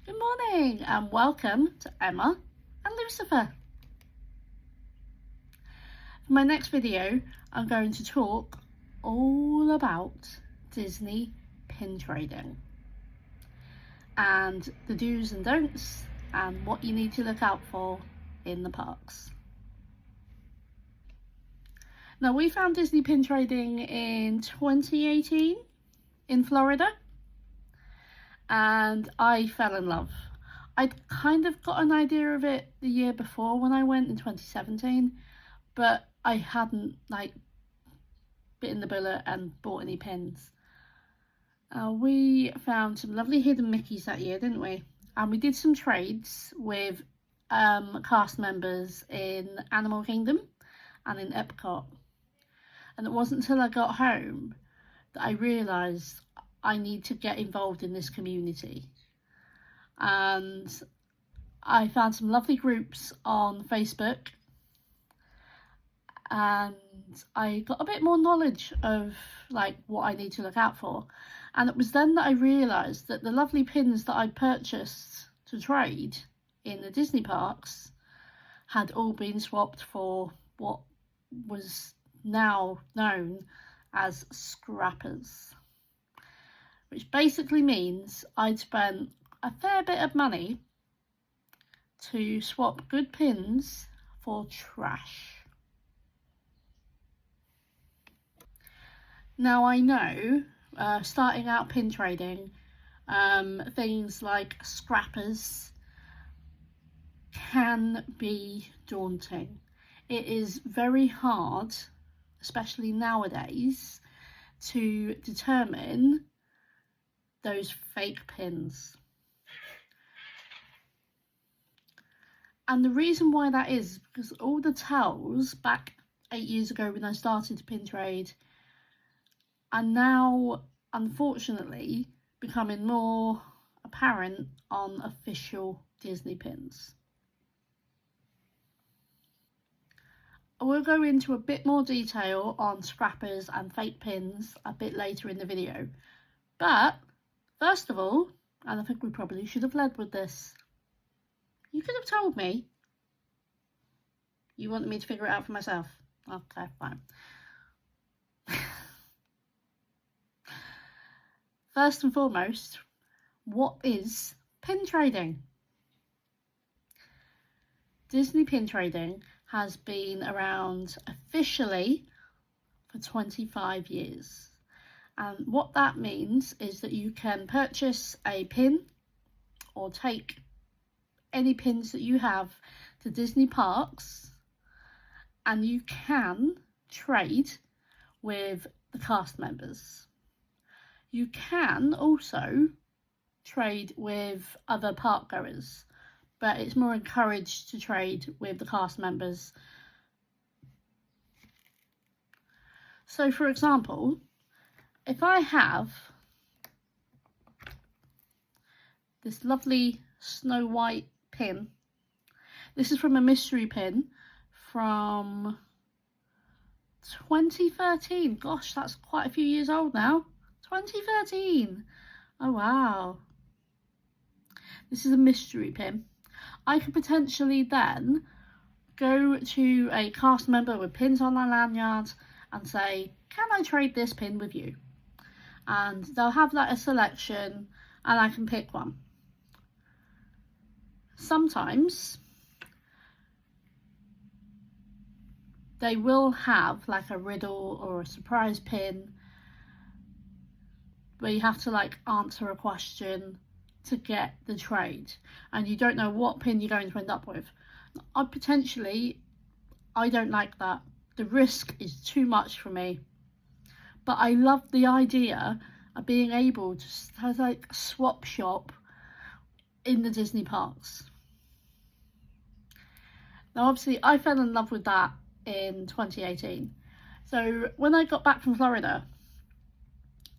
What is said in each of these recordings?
Good morning and welcome to Emma and Lucifer. For my next video, I'm going to talk all about Disney pin trading and the do's and don'ts and what you need to look out for in the parks. Now, we found Disney pin trading in 2018 in Florida and I fell in love. I'd kind of got an idea of it the year before when I went in 2017, but I hadn't bitten the bullet and bought any pins. We found some lovely hidden Mickeys that year, didn't we? And we did some trades with cast members in Animal Kingdom and in Epcot. And it wasn't until I got home that I realised I need to get involved in this community. And I found some lovely groups on Facebook and I got a bit more knowledge of what I need to look out for. And it was then that I realised that the lovely pins that I purchased to trade in the Disney parks had all been swapped for what was now known as scrappers, which basically means I'd spent a fair bit of money to swap good pins for trash. Now I know, starting out pin trading, things like scrappers can be daunting. It is very hard, especially nowadays, to determine those fake pins. And the reason why that is because all the tells back 8 years ago when I started to pin trade are now unfortunately becoming more apparent on official Disney pins. I will go into a bit more detail on scrappers and fake pins a bit later in the video, but first of all, and I think we probably should have led with this, you could have told me you wanted me to figure it out for myself. Okay, fine. First and foremost, what is pin trading? Disney pin trading has been around officially for 25 years. And what that means is that you can purchase a pin or take any pins that you have to Disney parks and you can trade with the cast members. You can also trade with other park goers, but it's more encouraged to trade with the cast members. So for example, if I have this lovely Snow White pin, this is from a mystery pin from 2013. Gosh, that's quite a few years old now. 2013. Oh wow. This is a mystery pin. I could potentially then go to a cast member with pins on their lanyard and say, can I trade this pin with you? And they'll have that a selection and I can pick one. Sometimes they will have like a riddle or a surprise pin where you have to answer a question to get the trade and you don't know what pin you're going to end up with. I don't like that. The risk is too much for me. But I love the idea of being able to have swap shop in the Disney parks. Now obviously I fell in love with that in 2018. So when I got back from Florida,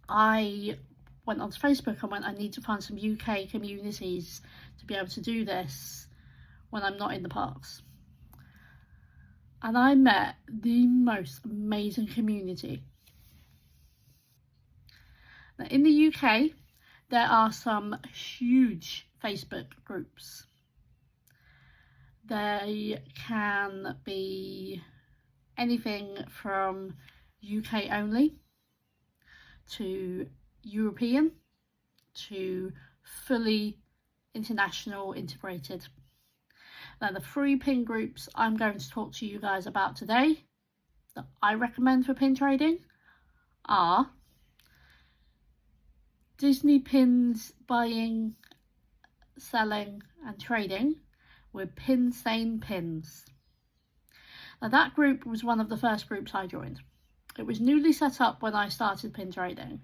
I went onto Facebook and went, I need to find some UK communities to be able to do this when I'm not in the parks. And I met the most amazing community. Now in the UK, there are some huge Facebook groups. They can be anything from UK only to European to fully international integrated. Now, the 3 pin groups I'm going to talk to you guys about today that I recommend for pin trading are Disney Pins buying, selling and trading with Pinsane Pins. Now, that group was one of the first groups I joined. It was newly set up when I started pin trading,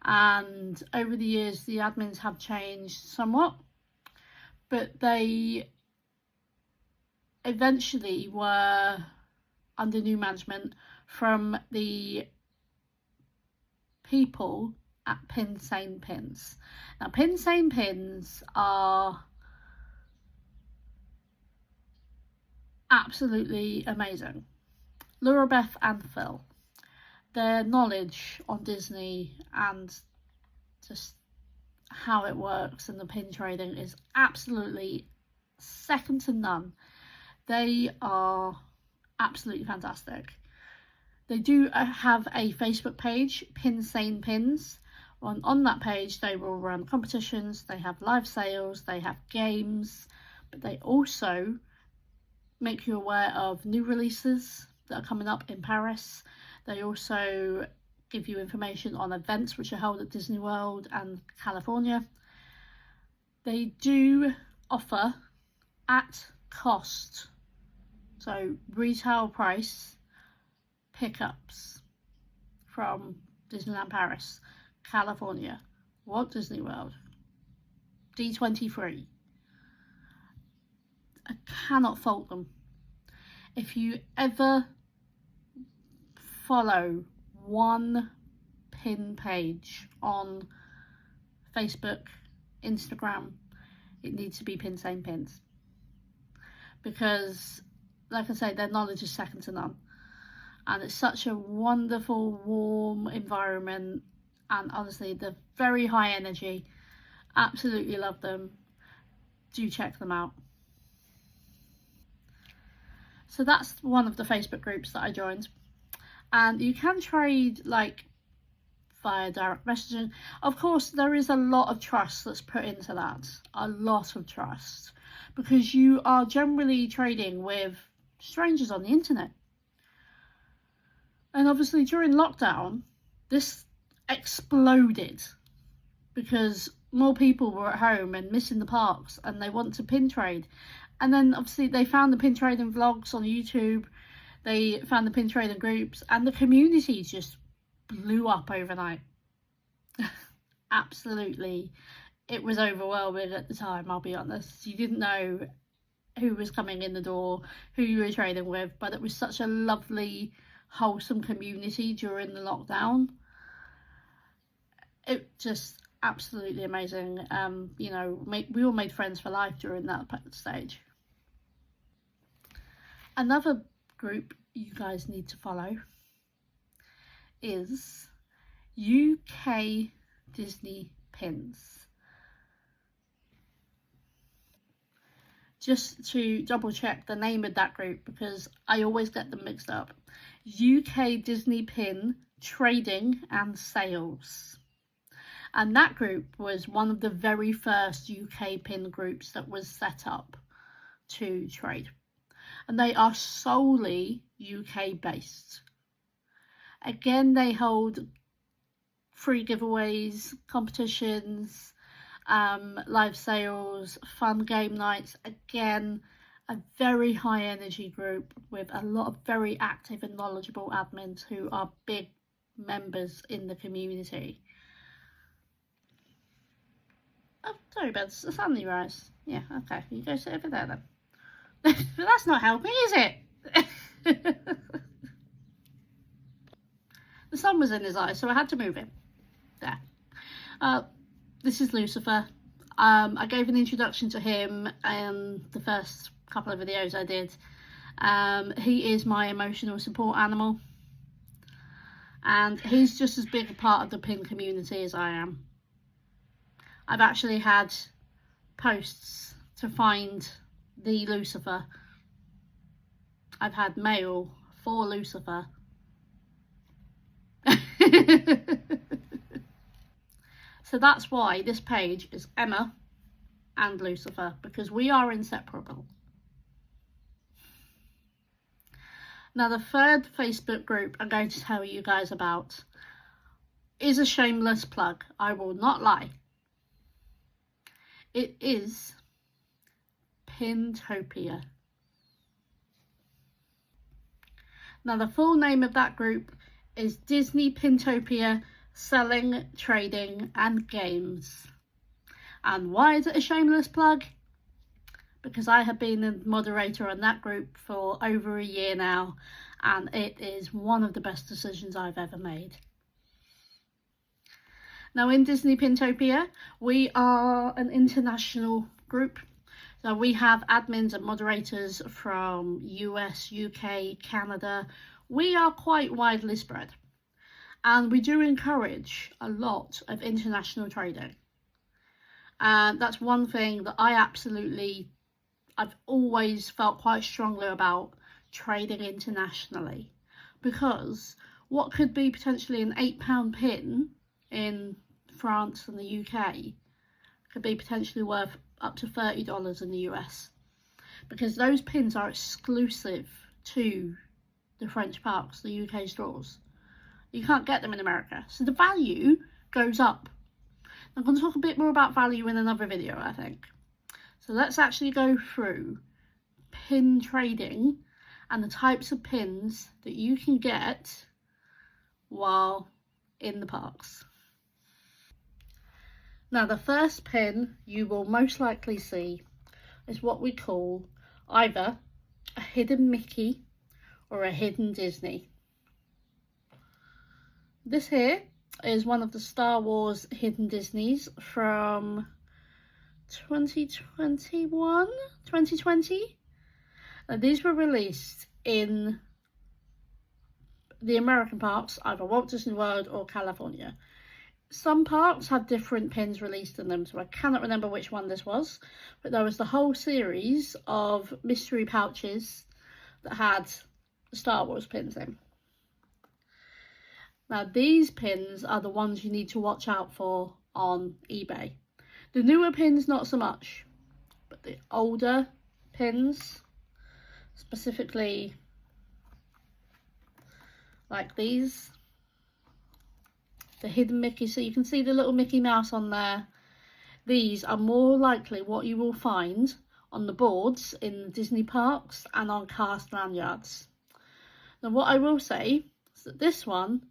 and over the years the admins have changed somewhat, but they eventually were under new management from the people at Pinsane Pins. Now, Pinsane Pins are absolutely amazing. Laura Beth and Phil, their knowledge on Disney and just how it works and the pin trading is absolutely second to none. They are absolutely fantastic. They do have a Facebook page, Pinsane Pins. On that page they will run competitions, they have live sales, they have games, but they also make you aware of new releases that are coming up in Paris. They also give you information on events which are held at Disney World and California. They do offer at cost, so retail price pickups from Disneyland Paris, California, Walt Disney World, D23. I cannot fault them. If you ever follow one pin page on Facebook, Instagram, it needs to be Pinsane Pins, because like I say, their knowledge is second to none, and it's such a wonderful, warm environment, and honestly they're very high energy. Absolutely love them. Do check them out. So that's one of the Facebook groups that I joined, and you can trade like via direct messaging. Of course, there is a lot of trust that's put into that, a lot of trust, because you are generally trading with strangers on the internet. And obviously during lockdown this exploded because more people were at home and missing the parks and they want to pin trade. And then obviously they found the pin trading vlogs on YouTube, they found the pin trading groups, and the community just blew up overnight. Absolutely, it was overwhelming at the time, I'll be honest. You didn't know who was coming in the door, who you were trading with, but it was such a lovely, wholesome community during the lockdown. It just absolutely amazing. You know, we all made friends for life during that stage. Another group you guys need to follow is UK Disney Pins. Just to double check the name of that group, because I always get them mixed up. UK Disney Pin Trading and Sales. And that group was one of the very first UK pin groups that was set up to trade. And they are solely UK based. Again, they hold free giveaways, competitions, live sales, fun game nights. Again, a very high energy group with a lot of very active and knowledgeable admins who are big members in the community. Oh, sorry, Beds, the family rise. Yeah, okay, you go sit over there then. But that's not helping, is it? The sun was in his eye, so I had to move him. There. This is Lucifer. I gave an introduction to him in the first couple of videos I did. He is my emotional support animal, and he's just as big a part of the pin community as I am. I've actually had posts to find the Lucifer. I've had mail for Lucifer. So that's why this page is Emma and Lucifer, because we are inseparable. Now, the third Facebook group I'm going to tell you guys about is a shameless plug. I will not lie. It is Pintopia. Now, the full name of that group is Disney Pintopia Selling, Trading and Games. And why is it a shameless plug? Because I have been a moderator on that group for over a year now, and it is one of the best decisions I've ever made. Now, in Disney Pintopia, we are an international group. So we have admins and moderators from US, UK, Canada. We are quite widely spread. And we do encourage a lot of international trading. And that's one thing that I've always felt quite strongly about, trading internationally. Because what could be potentially an £8 pin in France and the UK could be potentially worth up to $30 in the US. Because those pins are exclusive to the French parks, the UK stores. You can't get them in America. So the value goes up. I'm going to talk a bit more about value in another video, I think. So let's actually go through pin trading and the types of pins that you can get while in the parks. Now, the first pin you will most likely see is what we call either a hidden Mickey or a hidden Disney. This here is one of the Star Wars hidden Disneys from 2020. These were released in the American parks, either Walt Disney World or California. Some parks had different pins released in them, so I cannot remember which one this was, but there was the whole series of mystery pouches that had the Star Wars pins in. Now, these pins are the ones you need to watch out for on eBay. The newer pins, not so much, but the older pins, specifically like these, the hidden Mickey, so you can see the little Mickey Mouse on there. These are more likely what you will find on the boards in Disney parks and on cast lanyards. Now, what I will say is that this one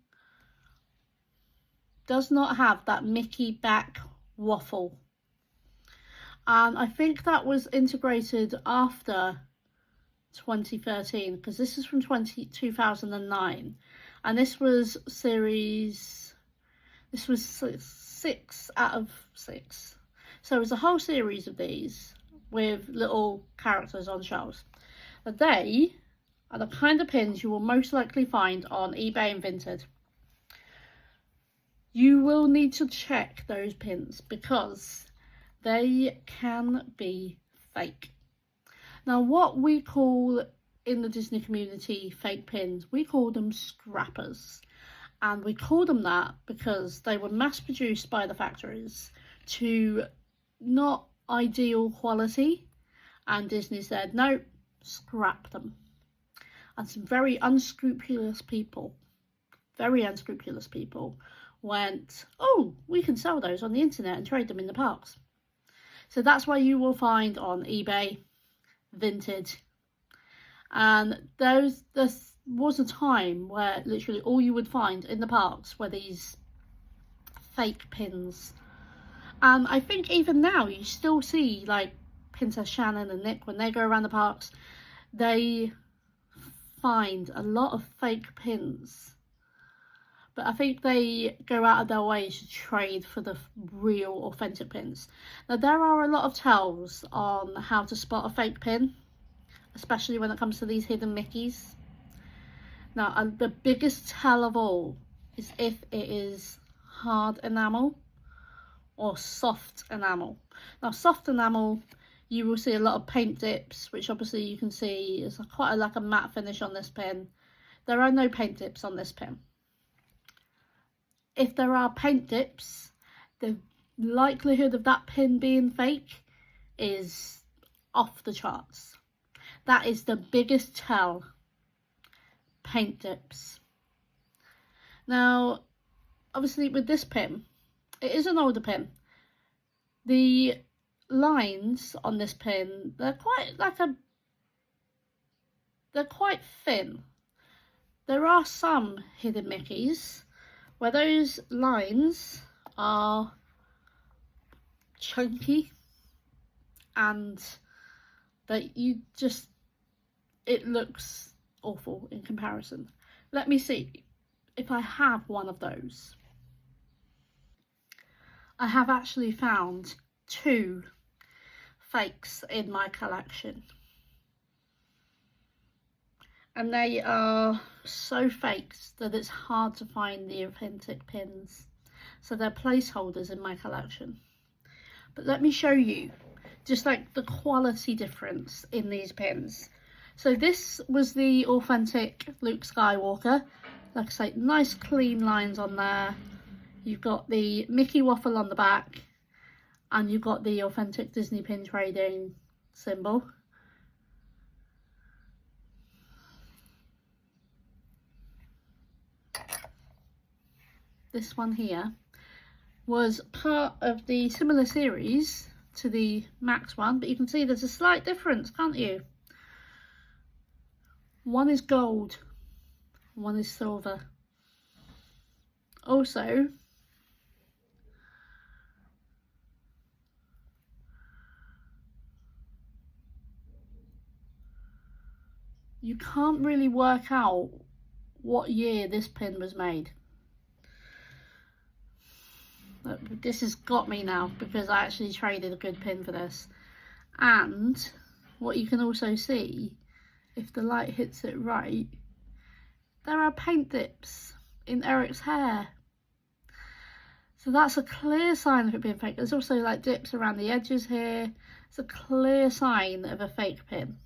does not have that Mickey back waffle. And I think that was integrated after 2013, because this is from 2009. And this was 6 out of 6. So it was a whole series of these with little characters on shelves. But they are the kind of pins you will most likely find on eBay and Vinted. You will need to check those pins because they can be fake. Now, what we call in the Disney community fake pins, we call them scrappers. And we call them that because they were mass produced by the factories to not ideal quality. And Disney said, no, scrap them. And some very unscrupulous people went, oh, we can sell those on the internet and trade them in the parks. So that's why you will find on eBay, Vinted, and there was a time where literally all you would find in the parks were these fake pins. And I think even now you still see like Princess Shannon and Nick, when they go around the parks, they find a lot of fake pins. But I think they go out of their way to trade for the real authentic pins. Now, there are a lot of tells on how to spot a fake pin, especially when it comes to these hidden Mickeys. Now, the biggest tell of all is if it is hard enamel or soft enamel. Now soft enamel, you will see a lot of paint dips, which obviously you can see is quite like a matte finish on this pen. There are no paint dips on this pen. If there are paint dips, the likelihood of that pen being fake is off the charts. That is the biggest tell. Paint dips. Now, obviously with this pen, it is an older pen. The lines on this pen, they're quite thin. There are some hidden Mickeys where those lines are chunky and that it looks awful in comparison. Let me see if I have one of those. I have actually found 2 fakes in my collection, and they are so faked that it's hard to find the authentic pins, so they're placeholders in my collection. But let me show you just like the quality difference in these pins. So this was the authentic Luke Skywalker. Like I say, nice clean lines on there. You've got the Mickey waffle on the back, and you've got the authentic Disney pin trading symbol. This one here was part of the similar series to the Max one, but you can see there's a slight difference, can't you? One is gold, one is silver. Also, you can't really work out what year this pin was made. This has got me now because I actually traded a good pin for this. And what you can also see, if the light hits it right, there are paint dips in Eric's hair. So that's a clear sign of it being fake. There's also like dips around the edges here. It's a clear sign of a fake pin.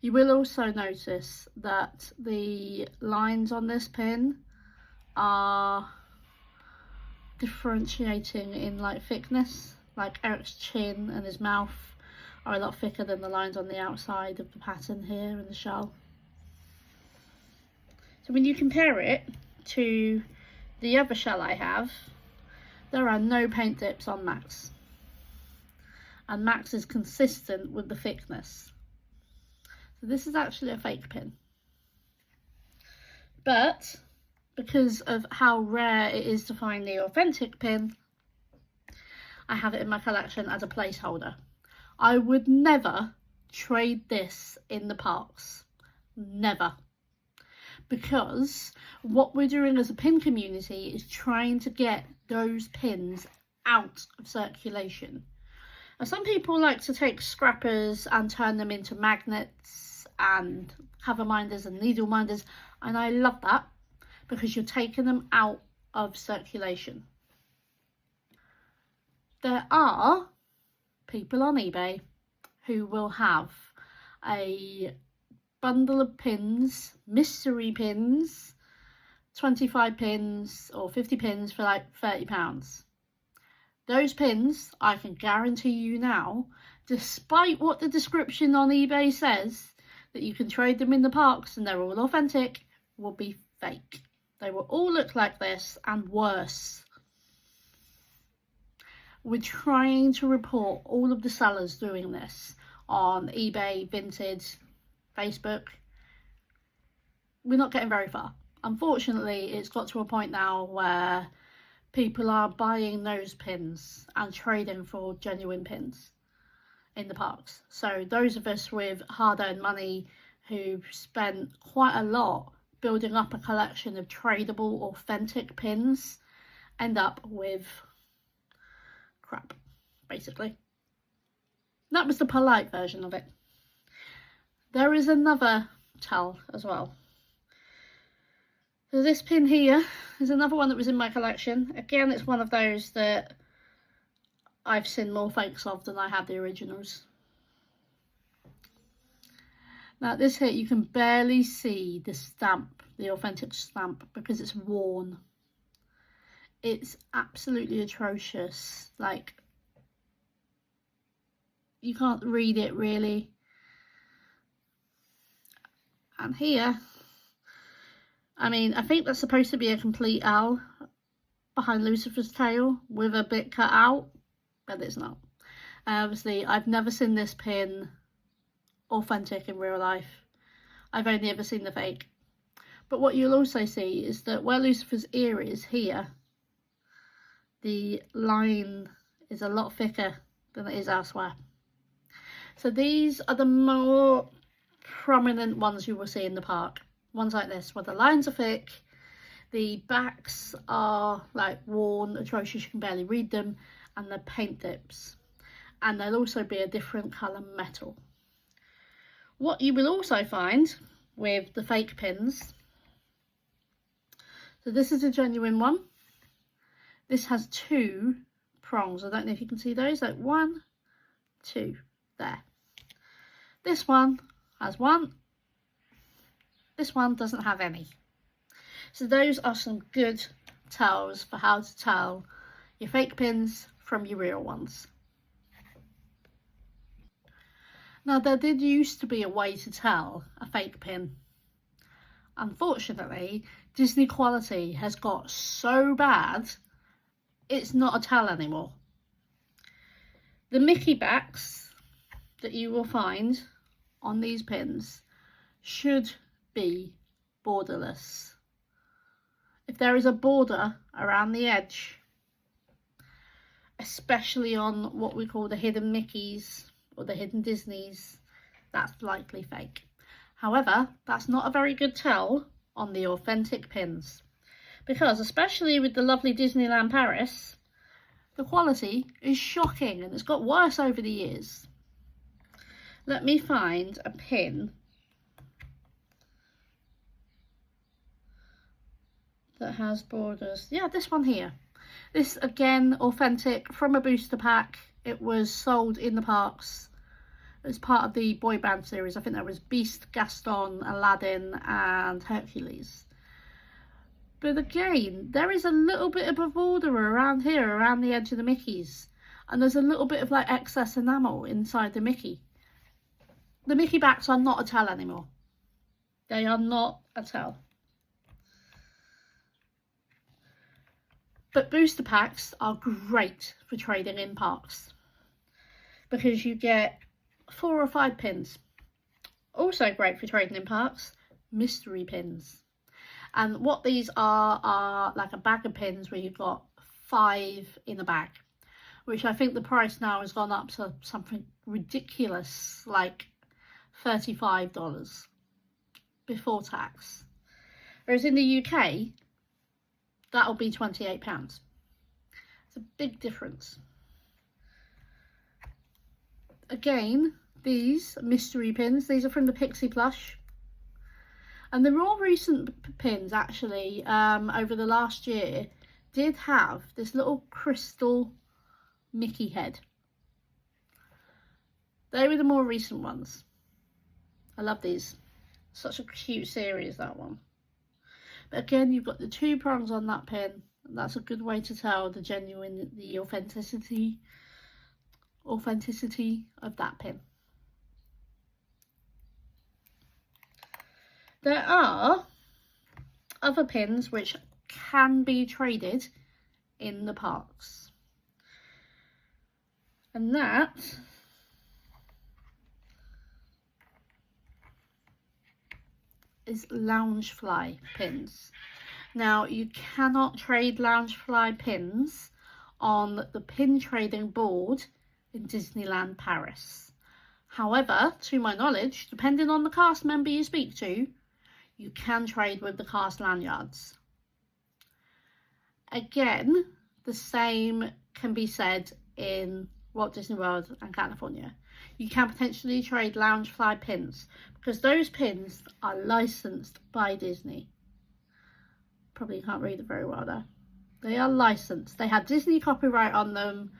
You will also notice that the lines on this pin are differentiating in like thickness. Like Eric's chin and his mouth are a lot thicker than the lines on the outside of the pattern here in the shell. So when you compare it to the other shell I have, there are no paint dips on Max, and Max is consistent with the thickness. So this is actually a fake pin, but because of how rare it is to find the authentic pin, I have it in my collection as a placeholder. I would never trade this in the parks, never. Because what we're doing as a pin community is trying to get those pins out of circulation. Now, some people like to take scrappers and turn them into magnets and cover minders and needle minders, and I love that because you're taking them out of circulation. There are people on eBay who will have a bundle of pins, mystery pins, 25 pins or 50 pins for like £30. Those pins, I can guarantee you now, despite what the description on eBay says, that you can trade them in the parks and they're all authentic, will be fake. They will all look like this and worse. We're trying to report all of the sellers doing this on eBay, Vinted, Facebook. We're not getting very far. Unfortunately, it's got to a point now where people are buying those pins and trading for genuine pins in the parks. So those of us with hard-earned money who've spent quite a lot building up a collection of tradable, authentic pins end up with crap, basically. That was the polite version of it. There is another tell as well. So this pin here is another one that was in my collection. Again, it's one of those that I've seen more fakes of than I have the originals. Now this here, you can barely see the stamp, the authentic stamp, because it's worn. It's absolutely atrocious. Like, you can't read it really. And here, I mean, I think that's supposed to be a complete L behind Lucifer's tail with a bit cut out, but it's not. Obviously, I've never seen this pin authentic in real life. I've only ever seen the fake. But what you'll also see is that where Lucifer's ear is here, the line is a lot thicker than it is elsewhere. So these are the more prominent ones you will see in the park. Ones like this, where the lines are thick, the backs are like worn, atrocious, you can barely read them, and they're paint dips. And there'll also be a different colour metal. What you will also find with the fake pins, so this is a genuine one. This has two prongs. I don't know if you can see those, like 1, 2, there. This one has one. This one doesn't have any. So those are some good tells for how to tell your fake pins from your real ones. Now, there did used to be a way to tell a fake pin. Unfortunately, Disney quality has got so bad, it's not a tell anymore. The Mickey backs that you will find on these pins should be borderless. If there is a border around the edge, especially on what we call the hidden Mickeys or the hidden Disneys, that's likely fake. However, that's not a very good tell on the authentic pins, because especially with the lovely Disneyland Paris, the quality is shocking and it's got worse over the years. Let me find a pin that has borders. Yeah, this one here. This, again, authentic from a booster pack. It was sold in the parks as part of the boy band series. I think there was Beast, Gaston, Aladdin and Hercules. But again, there is a little bit of a border around here, around the edge of the Mickeys. And there's a little bit of like excess enamel inside the Mickey. The Mickey backs are not a tell anymore. They are not a tell. But booster packs are great for trading in parks, because you get 4 or 5 pins. Also great for trading in parks, mystery pins. And what these are like a bag of pins where you've got 5 in a bag, which I think the price now has gone up to something ridiculous, like $35 before tax. Whereas in the UK, that'll be £28. It's a big difference. Again, these mystery pins, these are from the Pixie plush. And the more recent pins, actually, over the last year, did have this little crystal Mickey head. They were the more recent ones. I love these. Such a cute series, that one. But again, you've got the 2 prongs on that pin. And that's a good way to tell the genuine, the authenticity of that pin. There are other pins which can be traded in the parks. And that is Loungefly pins. Now, you cannot trade Loungefly pins on the pin trading board in Disneyland Paris. However, to my knowledge, depending on the cast member you speak to, you can trade with the cast lanyards. Again, the same can be said in Walt Disney World and California. You can potentially trade Loungefly pins because those pins are licensed by Disney. Probably can't read it very well there. They are licensed. They have Disney copyright on them.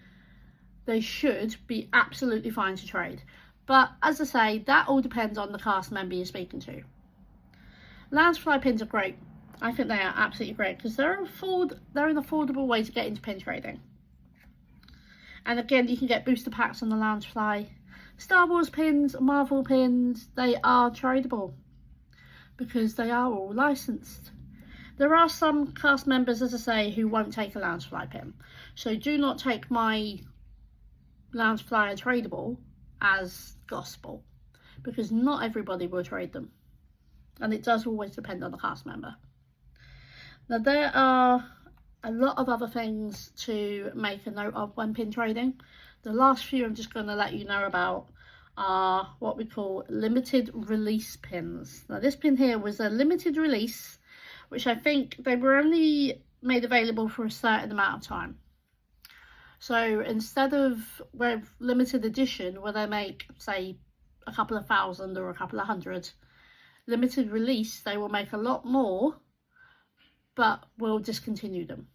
They should be absolutely fine to trade. But as I say, that all depends on the cast member you're speaking to. Loungefly pins are great. I think they are absolutely great because they're an affordable way to get into pin trading. And again, you can get booster packs on the Loungefly. Star Wars pins, Marvel pins, they are tradable because they are all licensed. There are some cast members, as I say, who won't take a Loungefly pin. So do not take my Loungefly tradable as gospel, because not everybody will trade them. And it does always depend on the cast member. Now, there are a lot of other things to make a note of when pin trading. The last few I'm just going to let you know about are what we call limited release pins. Now, this pin here was a limited release, which I think they were only made available for a certain amount of time. So instead of with limited edition, where they make, say, a couple of thousand or a couple of hundred, limited release, they will make a lot more, but will discontinue them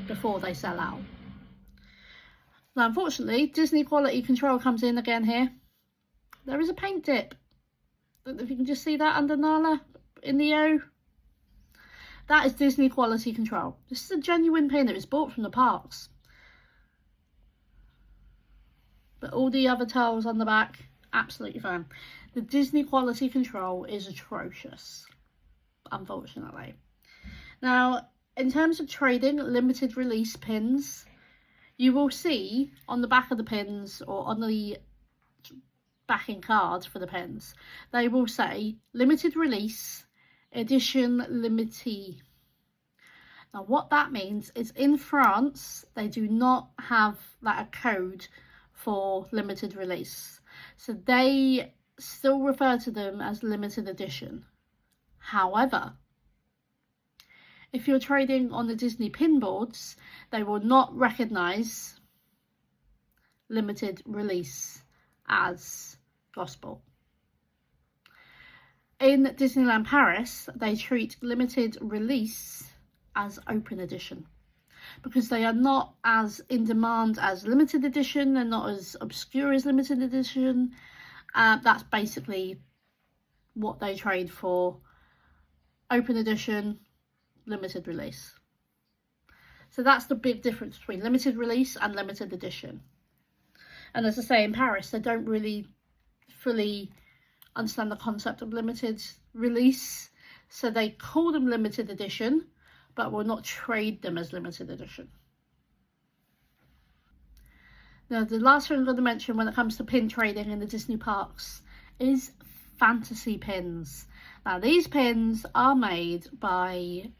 before they sell out. Now, unfortunately, Disney quality control comes in again here. There is a paint dip. If you can just see that under Nala in the O. That is Disney quality control. This is a genuine pin. It was bought from the parks. But all the other tiles on the back, absolutely fine. The Disney quality control is atrocious, unfortunately. Now, in terms of trading limited release pins, you will see on the back of the pins or on the backing cards for the pins, they will say limited release edition limitée. Now, what that means is in France, they do not have a code for limited release. So they still refer to them as limited edition. However, if you're trading on the Disney pin boards, they will not recognise limited release as gospel. In Disneyland Paris, they treat limited release as open edition because they are not as in demand as limited edition. They're not as obscure as limited edition. That's basically what they trade for: open edition, limited release. So that's the big difference between limited release and limited edition. And as I say, in Paris, they don't really fully understand the concept of limited release, so they call them limited edition but will not trade them as limited edition. Now, the last thing I'm going to mention when it comes to pin trading in the Disney parks is fantasy pins. Now, these pins are made by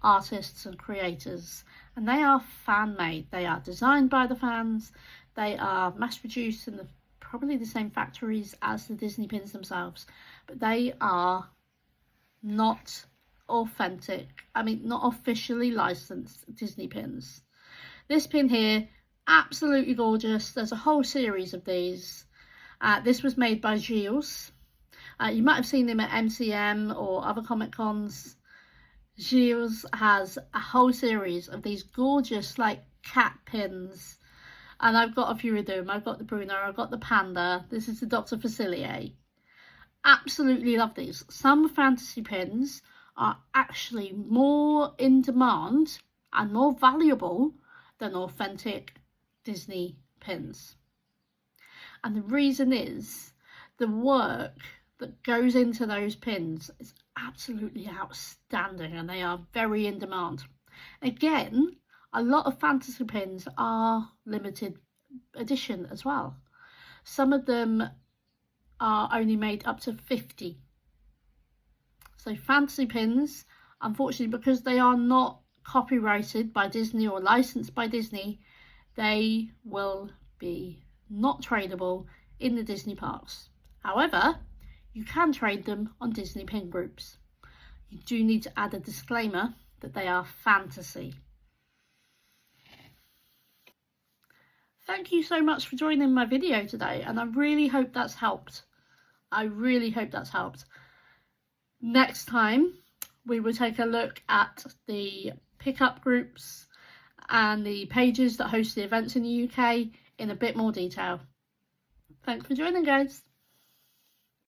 artists and creators, and they are fan made. They are designed by the fans. They are mass produced in probably the same factories as the Disney pins themselves, but they are not authentic, not officially licensed Disney pins. This pin here, absolutely gorgeous. There's a whole series of these. This was made by Gilles. You might have seen him at MCM or other Comic Cons. Gilles has a whole series of these gorgeous cat pins. And I've got a few of them. I've got the Bruno, I've got the Panda. This is the Dr. Facilier. Absolutely love these. Some fantasy pins are actually more in demand and more valuable than authentic Disney pins. And the reason is the work that goes into those pins is absolutely outstanding, and they are very in demand. Again, a lot of fantasy pins are limited edition as well. Some of them are only made up to 50. So fantasy pins, unfortunately, because they are not copyrighted by Disney or licensed by Disney, they will be not tradable in the Disney parks. However, you can trade them on Disney pin groups. You do need to add a disclaimer that they are fantasy. Thank you so much for joining my video today, and I really hope that's helped. Next time we will take a look at the pickup groups and the pages that host the events in the UK in a bit more detail. Thanks for joining, guys.